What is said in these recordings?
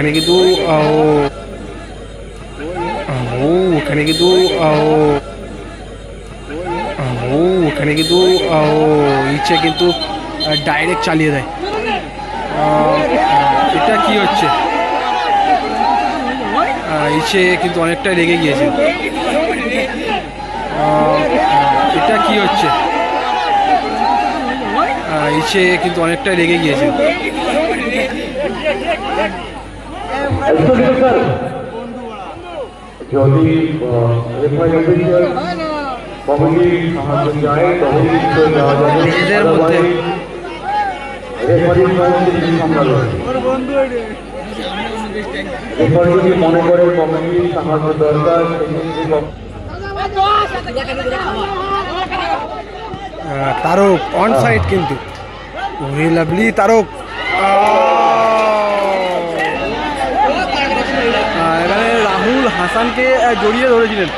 এখানে কিন্তু এখানে কিন্তু এখানে কিন্তু ইচ্ছে কিন্তু ডাইরেক্ট চালিয়ে দেয়। এটা কি হচ্ছে? ইচ্ছে কিন্তু অনেকটা রেগে গিয়েছে। এটা কি হচ্ছে? ইচ্ছে কিন্তু অনেকটা রেগে গিয়েছে। যদি নিজেদের মধ্যে যদি মনে করে কমিটির সাহায্য দরকার তারক অন সাইড কিন্তু লাভলি তারক এখানে রাহুল হাসানকে জড়িয়ে ধরেছিলেন,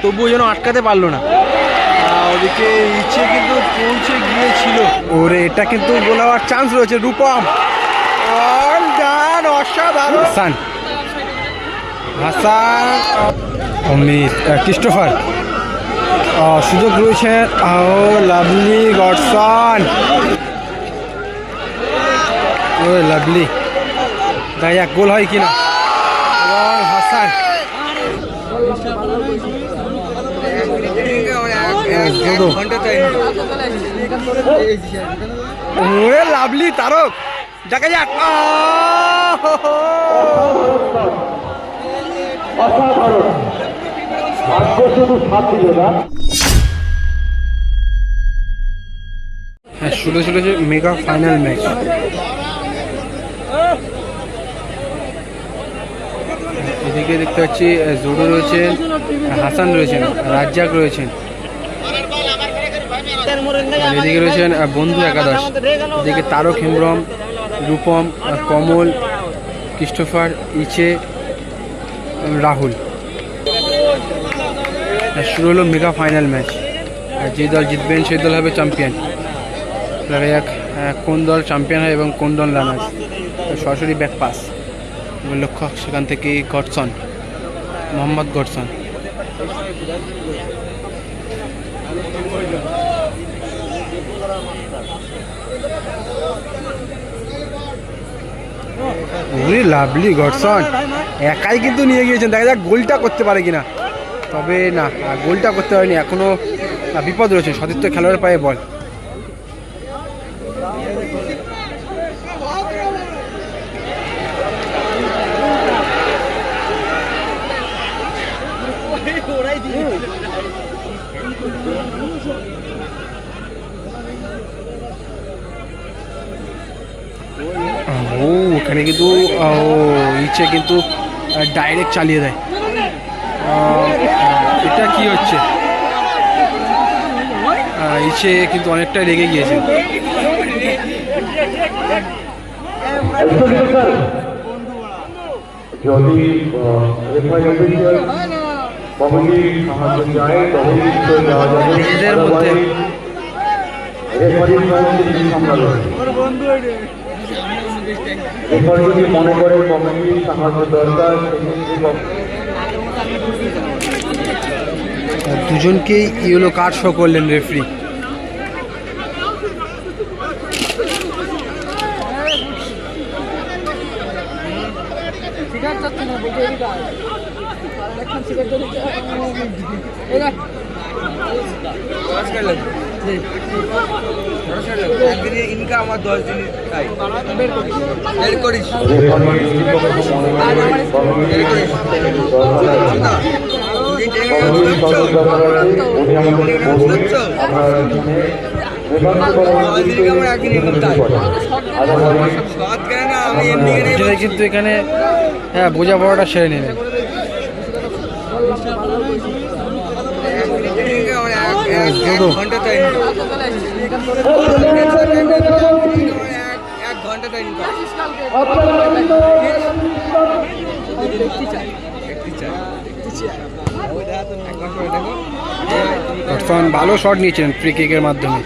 তবুও যেন আটকাতে পারলো না। ওদিকে ইচ্ছে কিন্তু পৌঁছে গিয়েছিল। ওরে এটা কিন্তু গোল হওয়ার চান্স রয়েছে। রূপম অসাধারণ। হাসান অমিত ক্রিস্টোফার সুযোগ রয়েছে। লাভলি গডসন লাভলি দেখা যাক গোল হয় কিনা। এবং হাসান লাভলি তারক দেখা যাক। শুরু চলেছে মেগা ফাইনাল ম্যাচ। এদিকে দেখতে পাচ্ছি জুডো রয়েছেন, হাসান রয়েছেন, রাজ্জাক রয়েছেন, এদিকে রয়েছেন বন্ধু একাদশ, এদিকে তারক হেমব্রম, রূপম, কমল, ক্রিস্টোফার, ইচে, রাহুল। শুরু হলো মেগা ফাইনাল ম্যাচ। যে দল জিতবেন সেই দল হবে চ্যাম্পিয়ন। দেখা যাক কোন দল চ্যাম্পিয়ন হয় এবং কোন দল রানার। সরাসরি ব্যাক পাস, লক্ষ্য সেখান থেকে Godson, Mohammad Godson. Lovely Godson একাই কিন্তু নিয়ে গিয়েছেন। দেখা যাক গোলটা করতে পারে কিনা। তবে না, গোলটা করতে পারেনি, এখনো বিপদ রয়েছে। সতীর্থ খেলোয়াড়ের পায়ে বল। ওখানে কিন্তু ইচ্ছে কিন্তু ডাইরেক্ট চালিয়ে দেয়। এটা কি হচ্ছে? ইচ্ছে কিন্তু অনেকটা রেগে গিয়েছে। যদি নিজেদের মধ্যে যদি মনে করে কমিটির সাহায্য দরকার দুজনকেই ইয়েলো কার্ড শো করলেন রেফারি। ইনকা আমার 10 দিন বের করিস কিন্তু এখানে হ্যাঁ বোঝাপড়াটা সেরে নেবেন। ঘন্টা টাইম ভালো শট নিয়েছেন ফ্রি কিকের মাধ্যমে।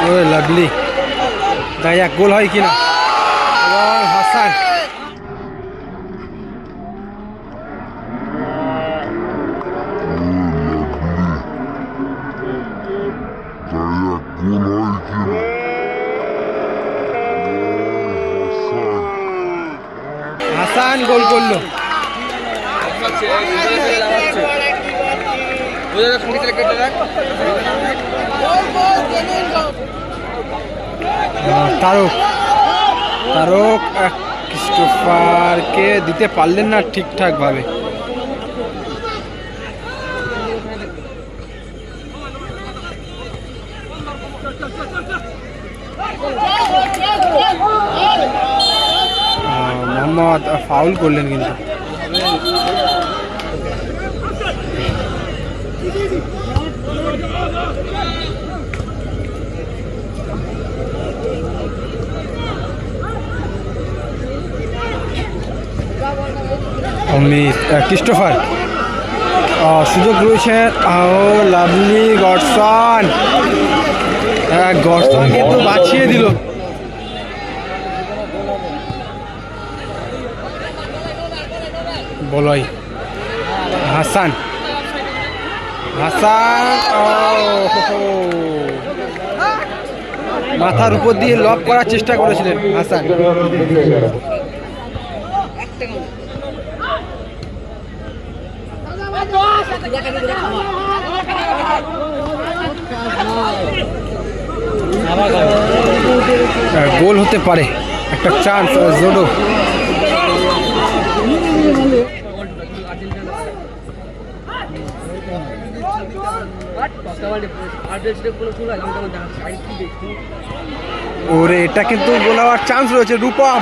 ও লাভলি, দেখা যাক গোল হয় কিনা। এবং হাসান হাসান গোল করলো। তারক তারক ক্রিস্টোফারকে দিতে পারলেন না ঠিকঠাক ভাবে। মোহাম্মদ ফাউল করলেন কিন্তু। ক্রিস্টোফার সুযোগ রয়েছে। ও লাভলি গডসন, গডসন কিন্তু বাঁচিয়ে দিল। বলই হাসান, হাসান মাথার উপর দিয়ে লক করার চেষ্টা করেছিলেন হাসান। গোল হতে পারে, একটা চান্স জোডো। ওরে এটা কিন্তু গোল হওয়ার চান্স রয়েছে। রূপম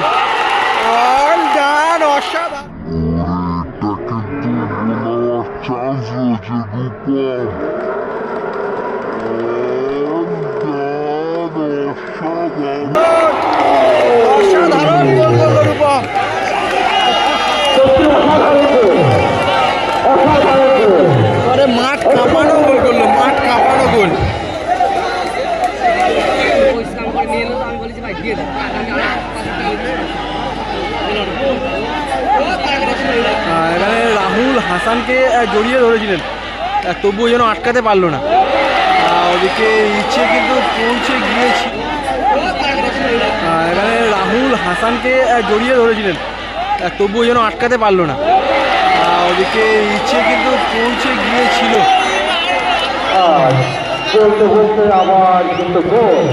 অসাধারণ গোল করলো রূপম। মাঠ কাঁপানো গোল করলো, মাঠ কাঁপানো গোল। এখানে রাহুল হাসানকে জড়িয়ে ধরেছিলেন, তবুও যেন আটকাতে পারলো না। ওদিকে ইচ্ছে কিন্তু পৌঁছে গিয়েছি। এখানে রাহুল হাসানকে জড়িয়ে ধরেছিলেন, তবুও যেন আটকাতে পারলো না। ওদিকে ইচ্ছে কিন্তু পৌঁছে গিয়েছিল। চলতে বলতে আবার কিন্তু গোল,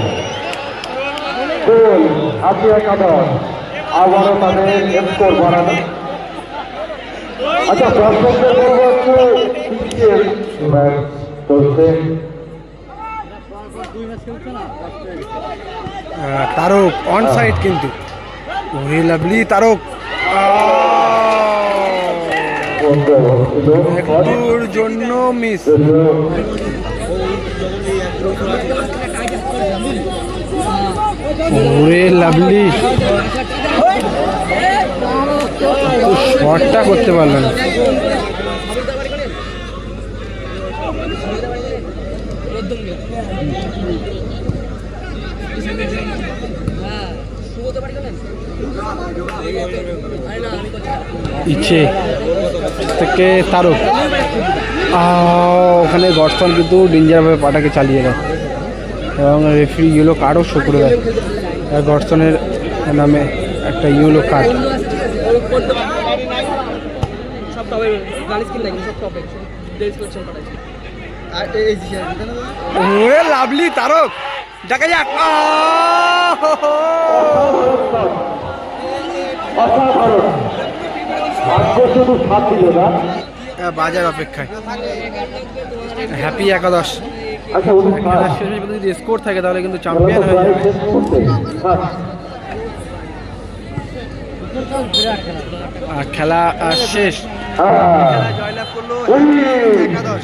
গোল হাতে একাদশ আবারও তাদের স্কোর বাড়ানো। আচ্ছা, দর্শকদের বলবো একটু পিছিয়ে ম্যাচ চলছে। তারক অন সাইড কিন্তু। ওরে লাভলি তারক একটুর জন্য মিস। ওরে লাভলি শটটা করতে পারল না। ইচ্ছে থেকে তারক ওখানে গডসন কিন্তু ডেঞ্জারভাবে পাটাকে চালিয়ে দেয় এবং রেফারি ইয়েলো কার্ডও শো করে দেয়। গডসনের নামে একটা ইয়েলো কার্ড। ওরে লাভলি তারক, দেখা যাক। বাজার অপেক্ষায় হ্যাপি একাদশ। যদি স্কোর থাকে তাহলে কিন্তু চ্যাম্পিয়ন হয়ে যাবে। খেলা শেষ, জয়লাভ করলো একাদশ।